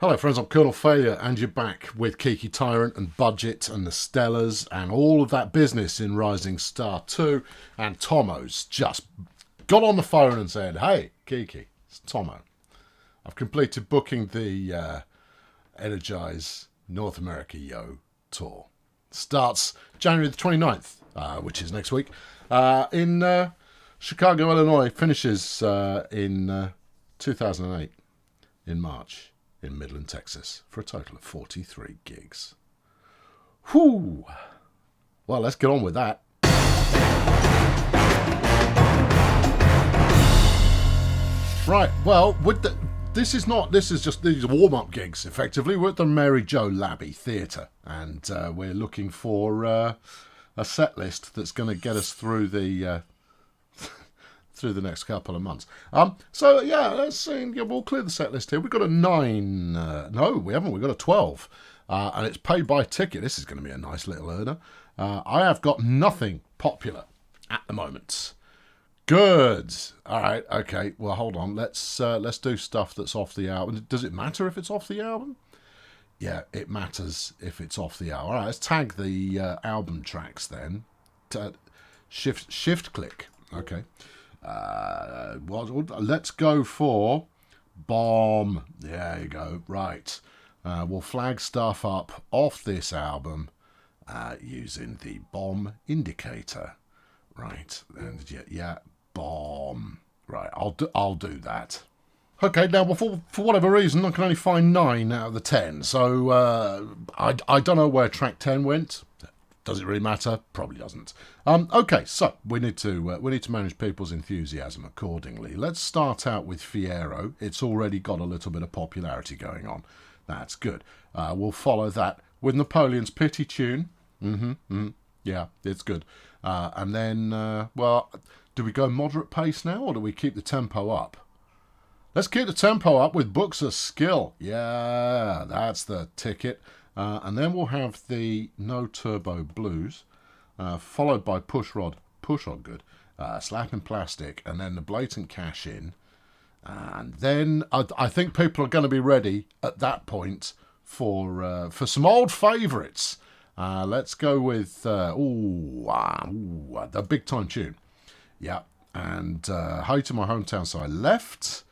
Hello friends, I'm Colonel Failure and you're back with Kiki Tyrant and Budget and the Stellars and all of that business in Rising Star 2, and Tommo's just got on the phone and said, "Hey Kiki, it's Tommo. I've completed booking the Energize North America Yo tour. Starts January the 29th, which is next week, in Chicago, Illinois. Finishes in 2008 in March in Midland, Texas, for a total of 43 gigs. Whew! Well, let's get on with that. Right, well, this is just these warm-up gigs, effectively. We're at the Mary Jo Labby Theatre, and we're looking for a set list that's going to get us through the next couple of months. So yeah, let's see. We'll clear the set list here. We've got a 9. No, we haven't. We've got a 12, and it's paid by ticket. This is going to be a nice little earner. I have got nothing popular at the moment. Good. All right. Okay. Well, hold on. Let's do stuff that's off the album. Does it matter if it's off the album? Yeah, it matters if it's off the album. All right. Let's tag the album tracks then. Shift click. Okay. Let's go for Bomb. There you go. Right. We'll flag stuff up off this album using the Bomb indicator. Right. And yeah, Bomb. Right. I'll do that. Okay. Now, for whatever reason, I can only find 9 out of the 10. So I don't know where track 10 went. Does it really matter? Probably doesn't. Okay, so we need to manage people's enthusiasm accordingly. Let's start out with Fiero. It's already got a little bit of popularity going on. That's good. We'll follow that with Napoleon's Pity Tune. Yeah, it's good. And then, well, do we go moderate pace now, or do we keep the tempo up? Let's keep the tempo up with Books of Skill. Yeah, that's the ticket. And then we'll have the No Turbo Blues, followed by Push Rod, good, Slapping Plastic, and then the Blatant Cash In. And then I think people are going to be ready at that point for some old favourites. Let's go with the Big Time Tune. Yeah, and Hey to My Hometown, So I Left,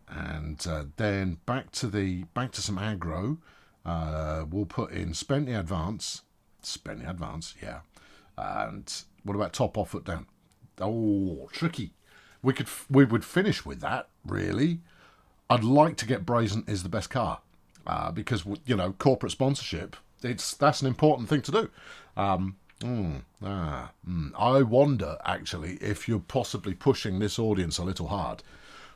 and then back to some aggro. We'll put in Spent the Advance, yeah. And what about Top Off, Foot Down? Oh, tricky. We would finish with that, really. I'd like to get Brazen Is the Best Car, because, corporate sponsorship, that's an important thing to do. I wonder, actually, if you're possibly pushing this audience a little hard.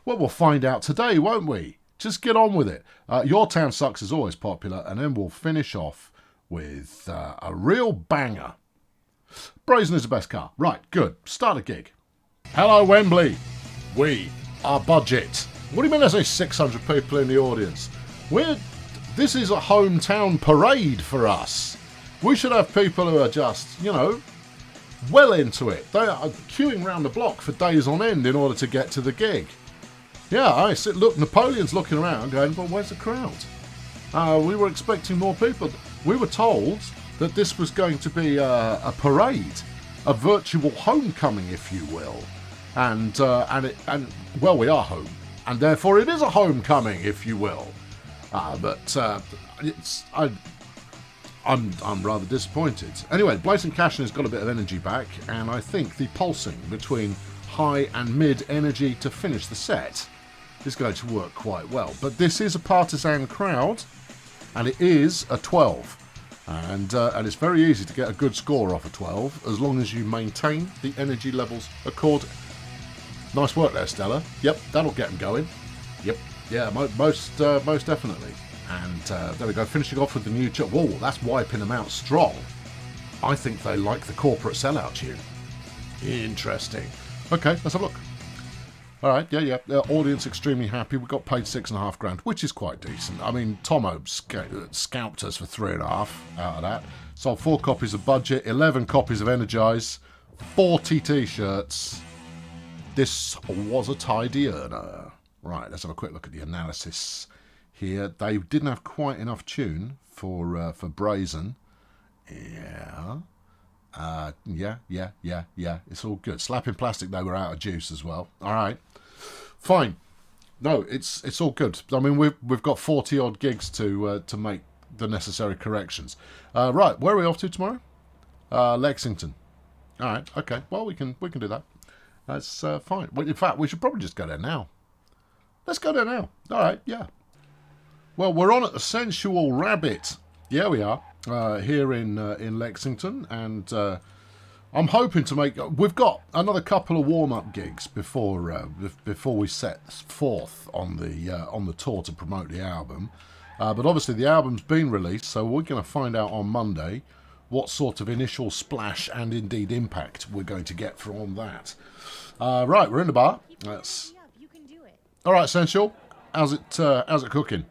Well, we'll find out today, won't we? Just get on with it. Your Town Sucks is always popular, and then we'll finish off with a real banger. Brazen Is the Best Car. Right, good. Start a gig. Hello, Wembley. We are Budget. What do you mean there's only 600 people in the audience? This is a hometown parade for us. We should have people who are just, well into it. They are queuing round the block for days on end in order to get to the gig. Yeah, look, Napoleon's looking around going, well, where's the crowd? We were expecting more people. We were told that this was going to be a parade, a virtual homecoming, if you will. And we are home. And therefore it is a homecoming, if you will. I'm rather disappointed. Anyway, Blatant Cashin has got a bit of energy back, and I think the pulsing between high and mid energy to finish the set is going to work quite well. But this is a partisan crowd, and it is a 12. And it's very easy to get a good score off a 12 as long as you maintain the energy levels accordingly. Nice work there, Stella. Yep, that'll get them going. Yep, yeah, most definitely. And there we go, finishing off with the new... Whoa, that's wiping them out strong. I think they like the corporate sellout tune. Interesting. Okay, let's have a look. All right, yeah. The audience extremely happy. We got paid $6,500, which is quite decent. I mean, Tommo scalped us for $3.5 out of that. Sold 4 copies of Budget, 11 copies of Energize, 40 t-shirts. This was a tidy earner. Right, let's have a quick look at the analysis here. They didn't have quite enough tune for Brazen. Yeah. Yeah. It's all good. Slapping Plastic, they were out of juice as well. All right. Fine. No, it's all good. I mean, we've got 40 odd gigs to make the necessary corrections. Right, where are we off to tomorrow? Lexington. All right. Okay. Well, we can do that. That's fine. Well, in fact, we should probably just go there now. Let's go there now. All right. Yeah. Well, we're on at the Sensual Rabbit. Yeah, we are here in Lexington, and I'm hoping to make. We've got another couple of warm-up gigs before we set forth on the tour to promote the album. But obviously, the album's been released, so we're going to find out on Monday what sort of initial splash and indeed impact we're going to get from that. Right, we're in the bar. That's all right. Sensual, how's it cooking?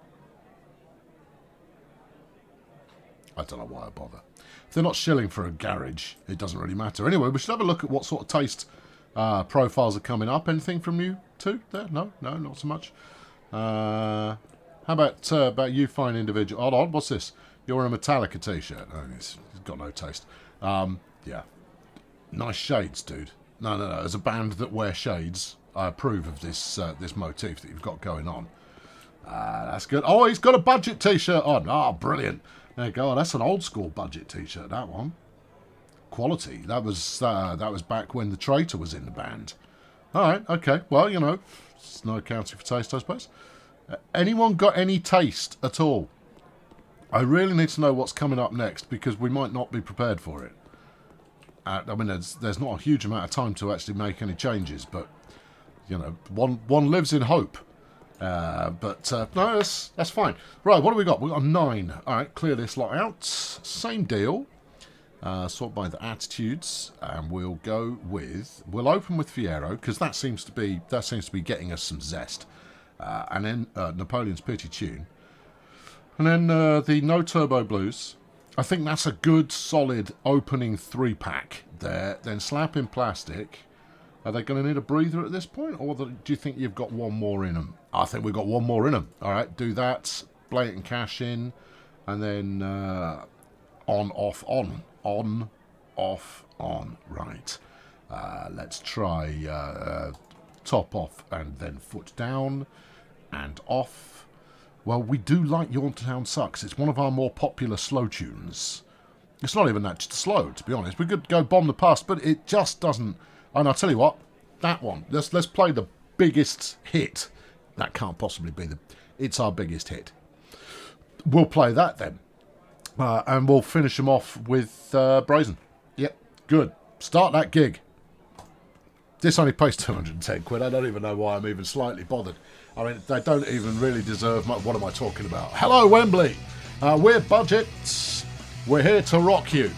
I don't know why I bother. If they're not shilling for a garage, it doesn't really matter. Anyway, we should have a look at what sort of taste profiles are coming up. Anything from you too? There? No, not so much. How about you, fine individual? Hold on, what's this? You're wearing a Metallica t-shirt. Oh, it's got no taste. Yeah, nice shades, dude. No. As a band that wear shades, I approve of this motif that you've got going on. That's good. Oh, he's got a budget t-shirt on. Oh, brilliant. There you go. That's an old school budget t-shirt, that one. Quality. That was back when the Traitor was in the band. All right, okay. Well, you know, it's no accounting for taste, I suppose. Anyone got any taste at all? I really need to know what's coming up next, because we might not be prepared for it. I mean, there's not a huge amount of time to actually make any changes, but, you know, one lives in hope. No, that's fine. Right, what do we got? We've got a 9. All right, clear this lot out. Same deal. Sort by the attitudes, and we'll open with Fiero, because that seems to be getting us some zest. And then Napoleon's Pity Tune. And then the No Turbo Blues. I think that's a good, solid opening 3-pack there. Then Slapping Plastic. Are they going to need a breather at this point, or do you think you've got one more in them? I think we've got one more in them. All right, do that. Blatant Cash in. And then on, off, on. On, off, on. Right. Let's try top off and then foot down and off. Well, we do like Your Town Sucks. It's one of our more popular slow tunes. It's not even that slow, to be honest. We could go Bomb the Past, but it just doesn't. And I'll tell you what, that one. Let's play the biggest hit. That can't possibly be it's our biggest hit. We'll play that then. And we'll finish them off with Brazen. Yep, good. Start that gig. This only pays 210 quid. I don't even know why I'm even slightly bothered. I mean, they don't even really deserve much. What am I talking about? Hello, Wembley. We're Budget. We're here to rock you.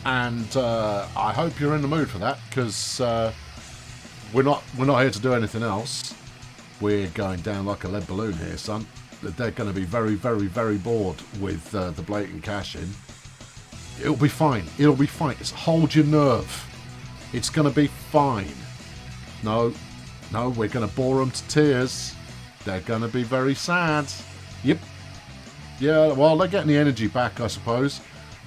And I hope you're in the mood for that, because we're not here to do anything else. We're going down like a lead balloon here, son. They're going to be very, very, very bored with the blatant cash in. It'll be fine. It'll be fine. Just hold your nerve. It's going to be fine. No, we're going to bore them to tears. They're going to be very sad. Yep. Yeah, well, they're getting the energy back, I suppose.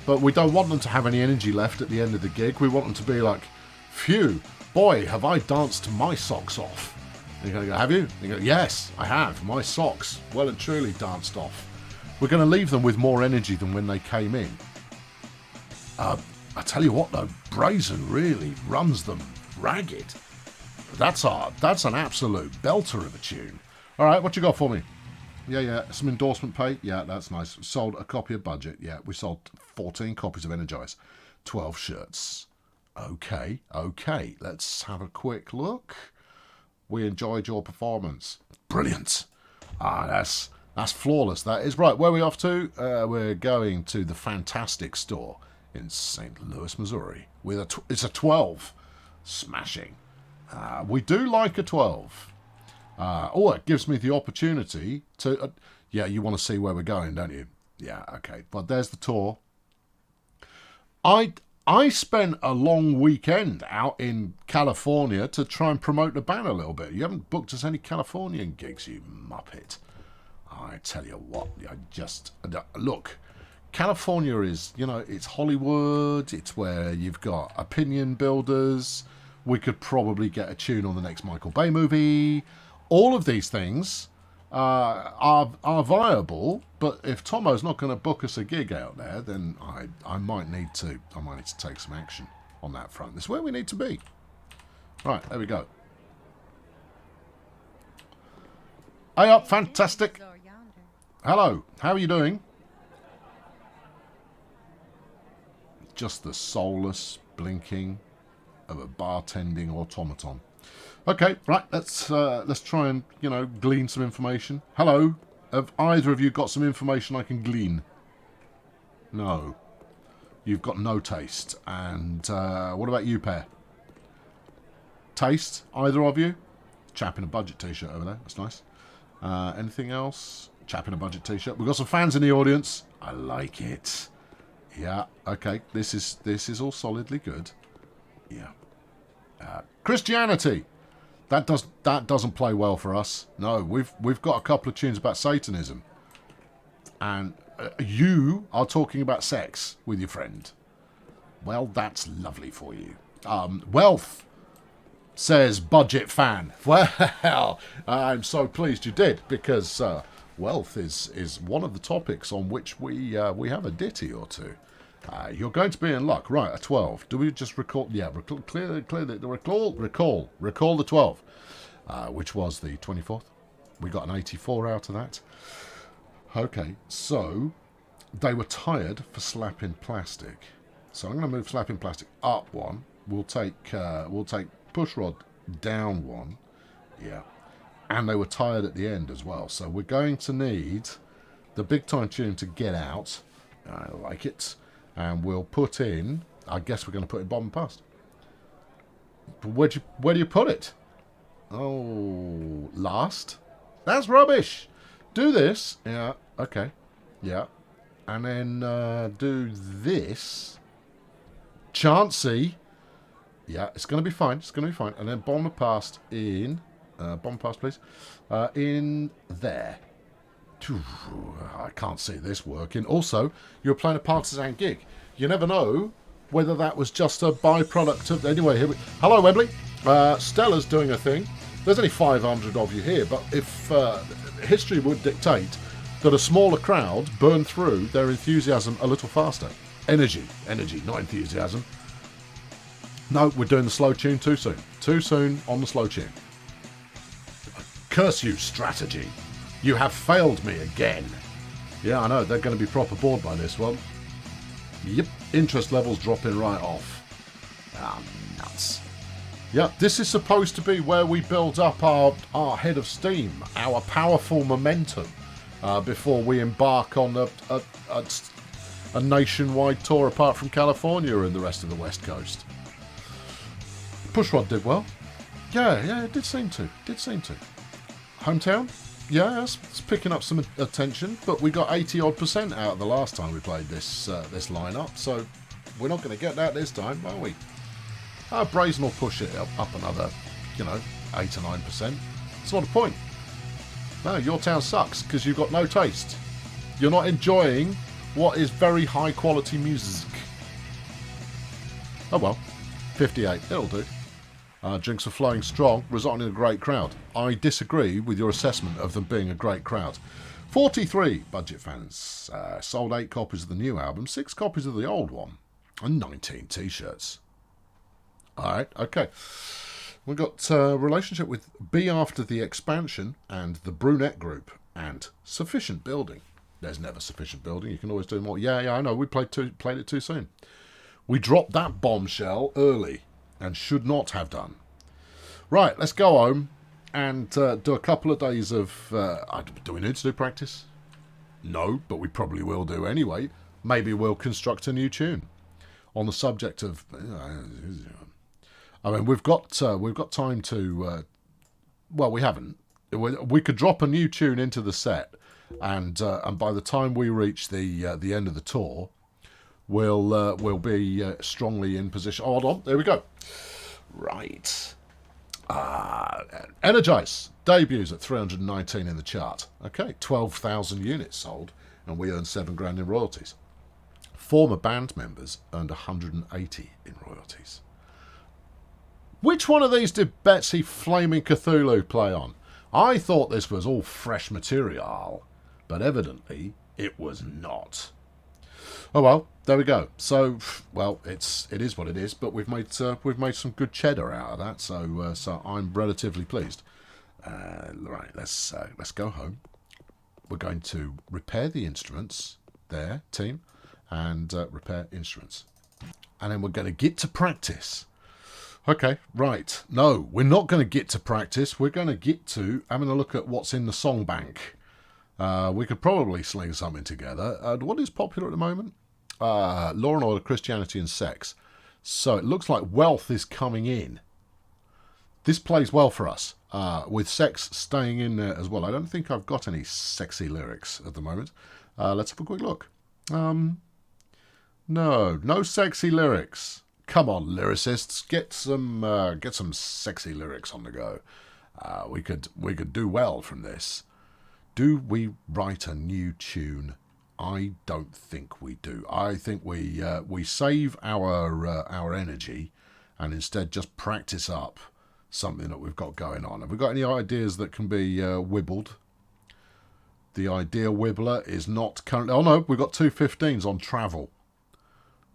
But we don't want them to have any energy left at the end of the gig. We want them to be like, phew, boy, have I danced my socks off. And you're going to go, have you? And you go, yes, I have. My socks well and truly danced off. We're going to leave them with more energy than when they came in. I tell you what, though, Brazen really runs them ragged. That's an absolute belter of a tune. All right, what you got for me? Yeah, some endorsement pay. Yeah, that's nice. Sold a copy of Budget. Yeah, we sold 14 copies of Energize. 12 shirts. Okay. Let's have a quick look. We enjoyed your performance. Brilliant. That's flawless. That is right. Where are we off to? We're going to the Fantastic Store in St. Louis, Missouri. It's a 12. Smashing. We do like a 12. It gives me the opportunity to... you want to see where we're going, don't you? Yeah, okay. But there's the tour. I spent a long weekend out in California to try and promote the band a little bit. You haven't booked us any Californian gigs, you muppet. I tell you what, look. California is, it's Hollywood. It's where you've got opinion builders. We could probably get a tune on the next Michael Bay movie. All of these things are viable, but if Tommo's not going to book us a gig out there, then I might need to take some action on that front. This is where we need to be. Right, there we go. Hey up, fantastic. Hello, how are you doing? Just the soulless blinking of a bartending automaton. Okay, right, let's try and, glean some information. Hello, have either of you got some information I can glean? No. You've got no taste. And what about you, pair? Taste, either of you? Chap in a budget t-shirt over there, that's nice. Anything else? Chap in a budget t-shirt. We've got some fans in the audience. I like it. Yeah, okay, this is all solidly good. Yeah. Christianity. That doesn't play well for us. No, we've got a couple of tunes about Satanism. And you are talking about sex with your friend. Well, that's lovely for you. Wealth, says budget fan. Well, I'm so pleased you did, because wealth is one of the topics on which we have a ditty or two. You're going to be in luck. Right, a 12. Do we just recall? Yeah, recall the 12, which was the 24th. We got an 84 out of that. Okay, so they were tired for slapping plastic. So I'm going to move slapping plastic up one. We'll take pushrod down one. Yeah. And they were tired at the end as well. So we're going to need the big time tune to Get Out. I like it. And we'll put in, I guess we're going to put in Bomb and Past. But where do you put it? Oh, last? That's rubbish. Do this. Yeah, okay. Yeah. And then do this. Chancey. Yeah, it's going to be fine. It's going to be fine. And then Bomb and Past in... Bomb and Past, please. In there. I can't see this working. Also, you're playing a partisan gig. You never know whether that was just a byproduct of... Anyway, here we... Hello, Wembley. Stella's doing a thing. There's only 500 of you here, but if history would dictate that a smaller crowd burn through their enthusiasm a little faster. Energy, not enthusiasm. No, we're doing the slow tune too soon. Too soon on the slow tune. Curse you, strategy. You have failed me again. Yeah, I know, they're going to be proper bored by this one. Yep, interest levels dropping right off. Ah, nuts. Yeah, this is supposed to be where we build up our head of steam, our powerful momentum, before we embark on a nationwide tour apart from California and the rest of the West Coast. Pushrod did well. Yeah, it did seem to. Hometown? Yeah, it's picking up some attention, but we got 80-odd% out of the last time we played this lineup, so we're not going to get that this time, are we? Brazen will push it up another, 8 or 9%. That's not the point. No, your town sucks because you've got no taste. You're not enjoying what is very high-quality music. Oh well, 58, it'll do. Drinks are flowing strong, resulting in a great crowd. I disagree with your assessment of them being a great crowd. 43 budget fans. Sold 8 copies of the new album, 6 copies of the old one, and 19 t-shirts. Alright, okay. We've got a relationship with Be After the Expansion and the Brunette Group, and sufficient building. There's never sufficient building, you can always do more. Yeah, I know, we played it too soon. We dropped that bombshell early. And should not have done. Right, let's go home and do a couple of days of... do we need to do practice? No, but we probably will do anyway. Maybe we'll construct a new tune on the subject of... I mean, we've got time to... well, we haven't. We could drop a new tune into the set, and by the time we reach the end of the tour... We'll be strongly in position. Oh, hold on, there we go. Right. Energize. Debuts at 319 in the chart. Okay, 12,000 units sold, and we earned 7 grand in royalties. Former band members earned 180 in royalties. Which one of these did Betsy Flaming Cthulhu play on? I thought this was all fresh material, but evidently it was not. Oh well, there we go. So, well, it is what it is, but we've made some good cheddar out of that, so I'm relatively pleased. Right, let's go home. We're going to repair the instruments there, team, and repair instruments, and then we're going to get to practice. Okay, right. No, we're not going to get to practice. We're going to get to having a look at what's in the song bank. We could probably sling something together. What is popular at the moment? Law and Order, Christianity and Sex. So it looks like wealth is coming in. This plays well for us, with sex staying in there as well. I don't think I've got any sexy lyrics at the moment. Let's have a quick look. No sexy lyrics. Come on, lyricists, get some sexy lyrics on the go. We could do well from this. Do we write a new tune? I don't think we do. I think we save our energy and instead just practice up something that we've got going on. Have we got any ideas that can be wibbled? The idea wibbler is not currently... Oh no, we've got 2 15s on travel.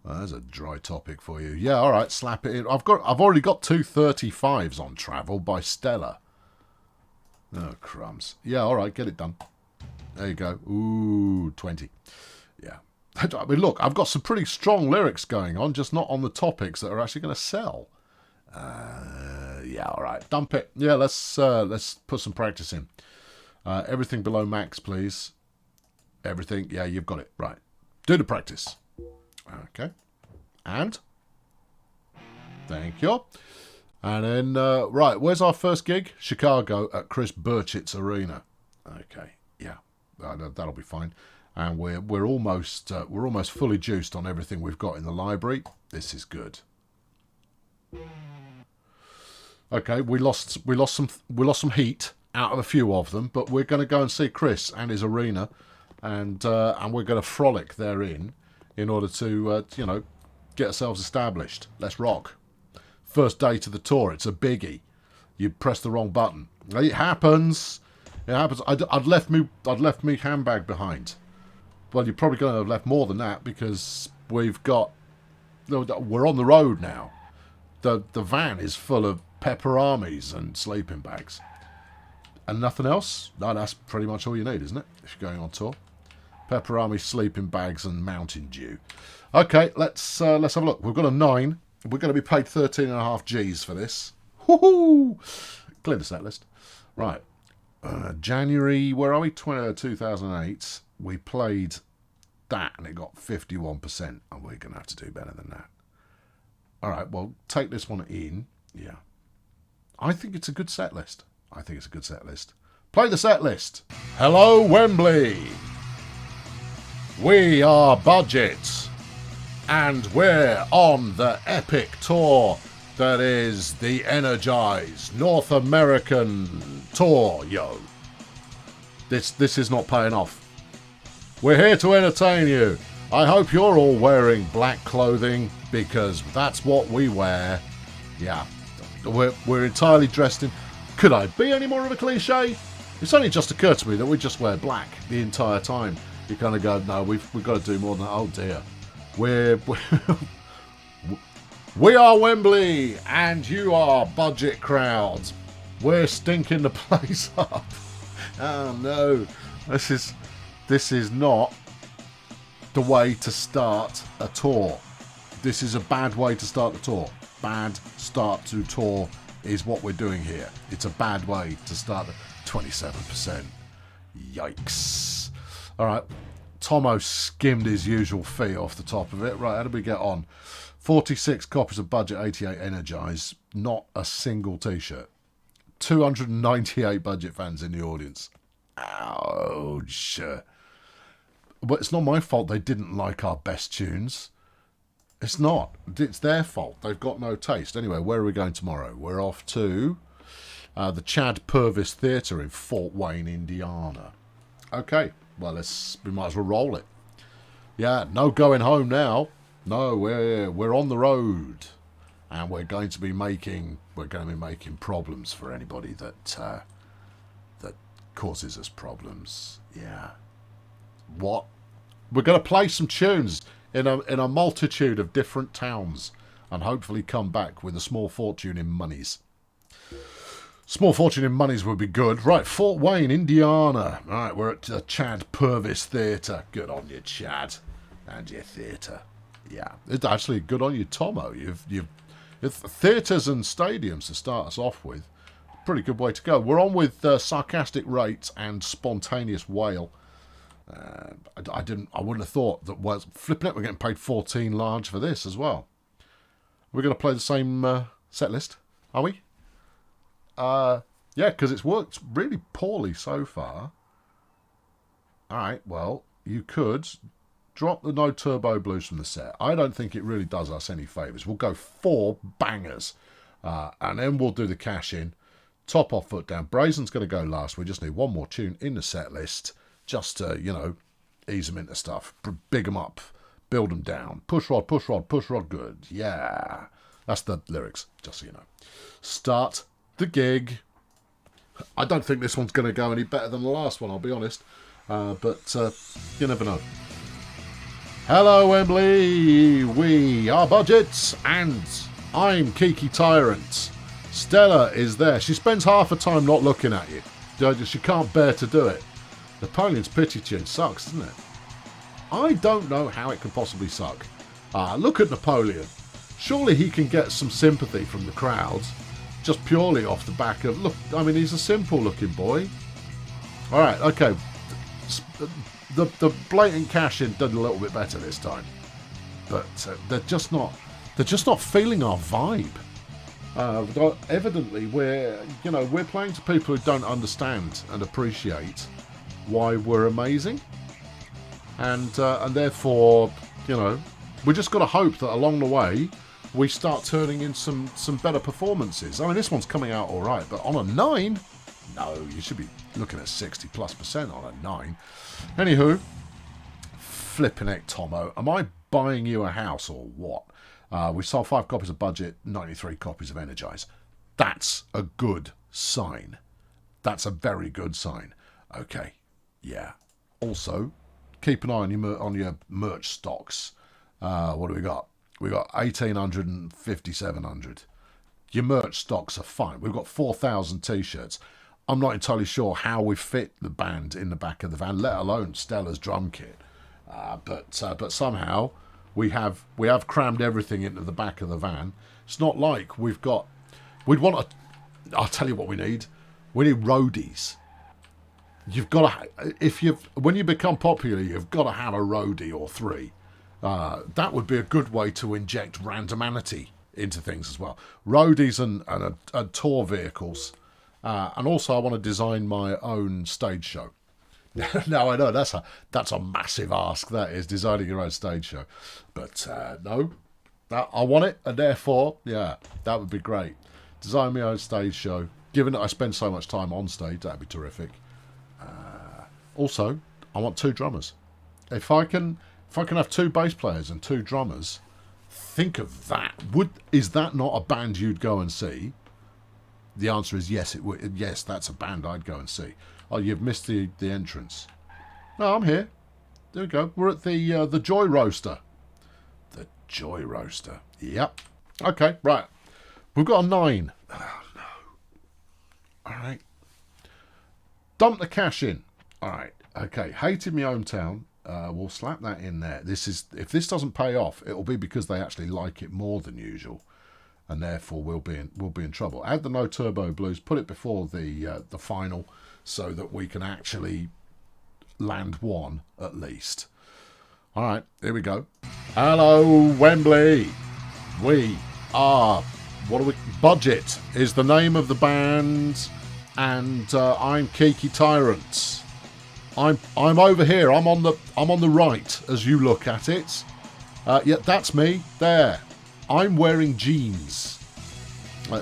There's a dry topic for you. Yeah, all right, slap it in. I've already got 2 35s on travel by Stella. Oh, crumbs. Yeah, all right, get it done. There you go. Ooh, 20. Yeah. I mean, look, I've got some pretty strong lyrics going on, just not on the topics that are actually going to sell. Yeah, all right. Dump it. Yeah, let's put some practice in. Everything below max, please. Everything. Yeah, you've got it. Right. Do the practice. Okay. And? Thank you. And then, right, where's our first gig? Chicago at Chris Burchett's Arena. Okay, yeah, that'll be fine. And we're almost fully juiced on everything we've got in the library. This is good. Okay, we lost some heat out of a few of them, but we're going to go and see Chris and his arena, and we're going to frolic therein in order to get ourselves established. Let's rock. First day to the tour, it's a biggie. You press the wrong button. It happens. It happens. I'd left me handbag behind. Well, you're probably going to have left more than that because we're on the road now. The van is full of peperamis and sleeping bags. And nothing else? No, that's pretty much all you need, isn't it? If you're going on tour. Pepperami, sleeping bags and Mountain Dew. Okay, let's have a look. We've got a 9. We're going to be paid 13.5 G's for this. Woohoo! Clear the set list. Right. January, where are we? 2008. We played that and it got 51%. And we're going to have to do better than that. All right, well, take this one in. Yeah. I think it's a good set list. Play the set list. Hello, Wembley. We are Budget. And we're on the epic tour that is the Energize North American Tour, yo. This is not paying off. We're here to entertain you. I hope you're all wearing black clothing because that's what we wear. Yeah, we're entirely dressed in... Could I be any more of a cliche? It's only just occurred to me that we just wear black the entire time. You kind of go, no, we've got to do more than that. Oh dear. We are Wembley and you are Budget crowds. We're stinking the place up. Oh no, this is not the way to start a tour. This is a bad way to start the tour. Bad start to tour is what we're doing here. It's a bad way to start the 27%. Yikes. All right. Tommo skimmed his usual fee off the top of it. Right, how did we get on? 46 copies of Budget, 88 Energize. Not a single t-shirt. 298 Budget fans in the audience. Ouch. But it's not my fault they didn't like our best tunes. It's not. It's their fault. They've got no taste. Anyway, where are we going tomorrow? We're off to the Chad Purvis Theatre in Fort Wayne, Indiana. Okay, well, we might as well roll it. Yeah, no going home now. No, we're on the road, and we're going to be making problems for anybody that causes us problems. Yeah. What? We're going to play some tunes in a multitude of different towns, and hopefully come back with a small fortune in monies. Small fortune in monies would be good. Right, Fort Wayne, Indiana. Right, we're at the Chad Purvis Theatre. Good on you, Chad, and your theatre. Yeah, it's actually good on you, Tommo. You've theatres and stadiums to start us off with. Pretty good way to go. We're on with sarcastic rates and spontaneous wail. I wouldn't have thought that. Well, flipping it, we're getting paid 14 large for this as well. We're going to play the same set list, are we? Yeah, because it's worked really poorly so far. Alright, well, you could drop the no turbo blues from the set. I don't think it really does us any favours. We'll go 4 bangers, and then we'll do the cash in. Top off, foot down. Brazen's going to go last. We just need one more tune in the set list, just to, ease them into stuff. Big them up, build them down. Push rod, push rod, push rod, good. Yeah. That's the lyrics, just so you know. Start the gig. I don't think this one's going to go any better than the last one, I'll be honest. But you never know. Hello, Wembley. We are Budgets, and I'm Kiki Tyrant. Stella is there. She spends half her time not looking at you. She can't bear to do it. Napoleon's pity tune sucks, doesn't it? I don't know how it could possibly suck. Look at Napoleon. Surely he can get some sympathy from the crowds, just purely off the back of... Look, I mean, he's a simple-looking boy. All right, okay. The blatant cash-in did a little bit better this time, but they're just not feeling our vibe. Evidently, we're playing to people who don't understand and appreciate why we're amazing, and therefore, we just got to hope that along the way we start turning in some better performances. I mean, this one's coming out all right, but on a 9, no, you should be looking at 60+% on a 9. Anywho, flipping it, Tommo, am I buying you a house or what? We sold 5 copies of Budget, 93 copies of Energize. That's a good sign. That's a very good sign. Okay, yeah. Also, keep an eye on your merch stocks. What do we got? We got 1,800 and 5,700. Your merch stocks are fine. We've got 4,000 t-shirts. I'm not entirely sure how we fit the band in the back of the van, let alone Stella's drum kit. But somehow we have crammed everything into the back of the van. It's not like I'll tell you what we need. We need roadies. You've got to, when you become popular, you've got to have a roadie or 3. That would be a good way to inject randomanity into things as well. Roadies and tour vehicles. And also I want to design my own stage show. Now I know that's a massive ask, that is, designing your own stage show. But no, I want it, and therefore, yeah, that would be great. Design my own stage show. Given that I spend so much time on stage, that'd be terrific. Also, I want 2 drummers. If I can have 2 bass players and 2 drummers, think of that. Is that not a band you'd go and see? The answer is yes. It would. Yes, that's a band I'd go and see. Oh, you've missed the entrance. No, I'm here. There we go. We're at the Joy Roaster. The Joy Roaster. Yep. Okay, right. We've got a 9. Oh, no. All right. Dump the cash in. All right. Okay. Hated my hometown. We'll slap that in there. If this doesn't pay off, it'll be because they actually like it more than usual, and therefore we'll be in trouble. Add the no turbo blues. Put it before the final, so that we can actually land 1 at least. All right, here we go. Hello, Wembley. We are... Budget is the name of the band, and I'm Kiki Tyrant. I'm over here. I'm on the right as you look at it. Yeah, that's me there. I'm wearing jeans.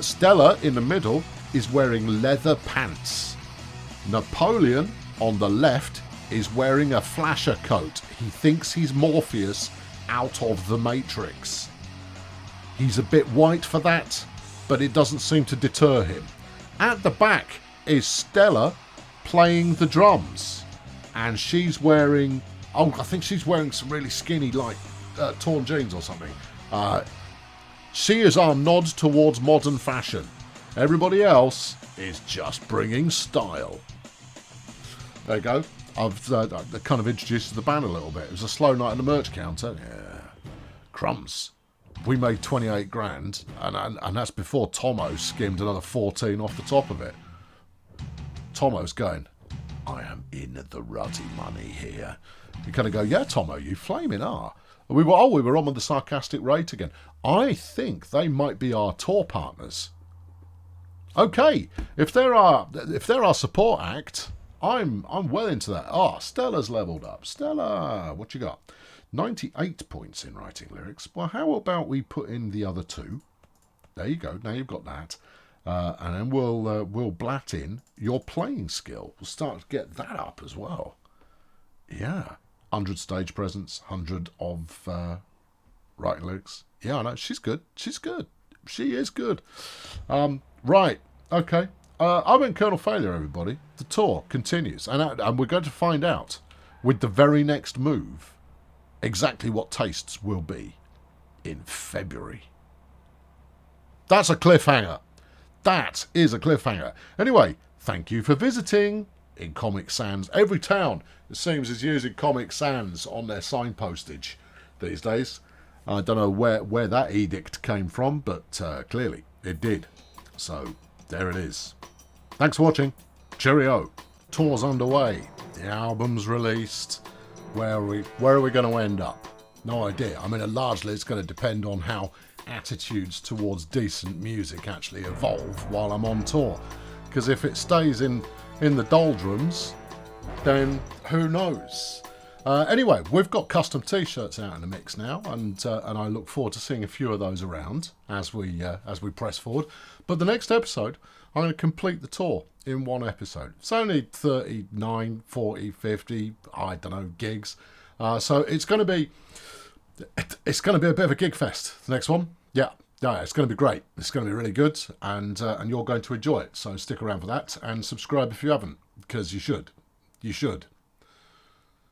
Stella in the middle is wearing leather pants. Napoleon, on the left, is wearing a flasher coat. He thinks he's Morpheus out of the Matrix. He's a bit white for that, but it doesn't seem to deter him. At the back is Stella playing the drums. And she's wearing... Oh, I think she's wearing some really skinny, like, torn jeans or something. She is our nod towards modern fashion. Everybody else is just bringing style. There you go. I've kind of introduced the band a little bit. It was a slow night at the merch counter. Yeah. Crumbs. We made 28 grand, and that's before Tommo skimmed another 14 off the top of it. Tommo's going, I am in the ruddy money here. You kind of go, yeah, Tommo, you flaming are. We were on with the sarcastic rate again. I think they might be our tour partners. Okay, if they're our support act, I'm well into that. Stella's leveled up. Stella, what you got? 98 points in writing lyrics. Well, how about we put in the other 2? There you go. Now you've got that, and then we'll blat in your playing skill. We'll start to get that up as well. Yeah, 100 stage presence, 100 of writing lyrics. Yeah, I know. She's good. She's good. She is good. Right. Okay. I went Colonel Failure, everybody. The tour continues, and we're going to find out with the very next move exactly what tastes will be in February. That's a cliffhanger. That is a cliffhanger. Anyway, thank you for visiting in Comic Sans. Every town, it seems, is using Comic Sans on their signpostage these days. I don't know where that edict came from, but clearly it did. So there it is. Thanks for watching. Cheerio. Tour's underway. The album's released. Where are we going to end up? No idea. I mean, largely it's going to depend on how attitudes towards decent music actually evolve while I'm on tour. Because if it stays in the doldrums, then who knows? Anyway, we've got custom t-shirts out in the mix now, and I look forward to seeing a few of those around as we press forward. But the next episode, I'm going to complete the tour in one episode. It's only 39, 40, 50, I don't know, gigs. So it's going to be a bit of a gig fest. The next one, yeah, it's going to be great. It's going to be really good, and you're going to enjoy it. So stick around for that and subscribe if you haven't, because you should. You should.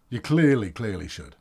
You clearly should.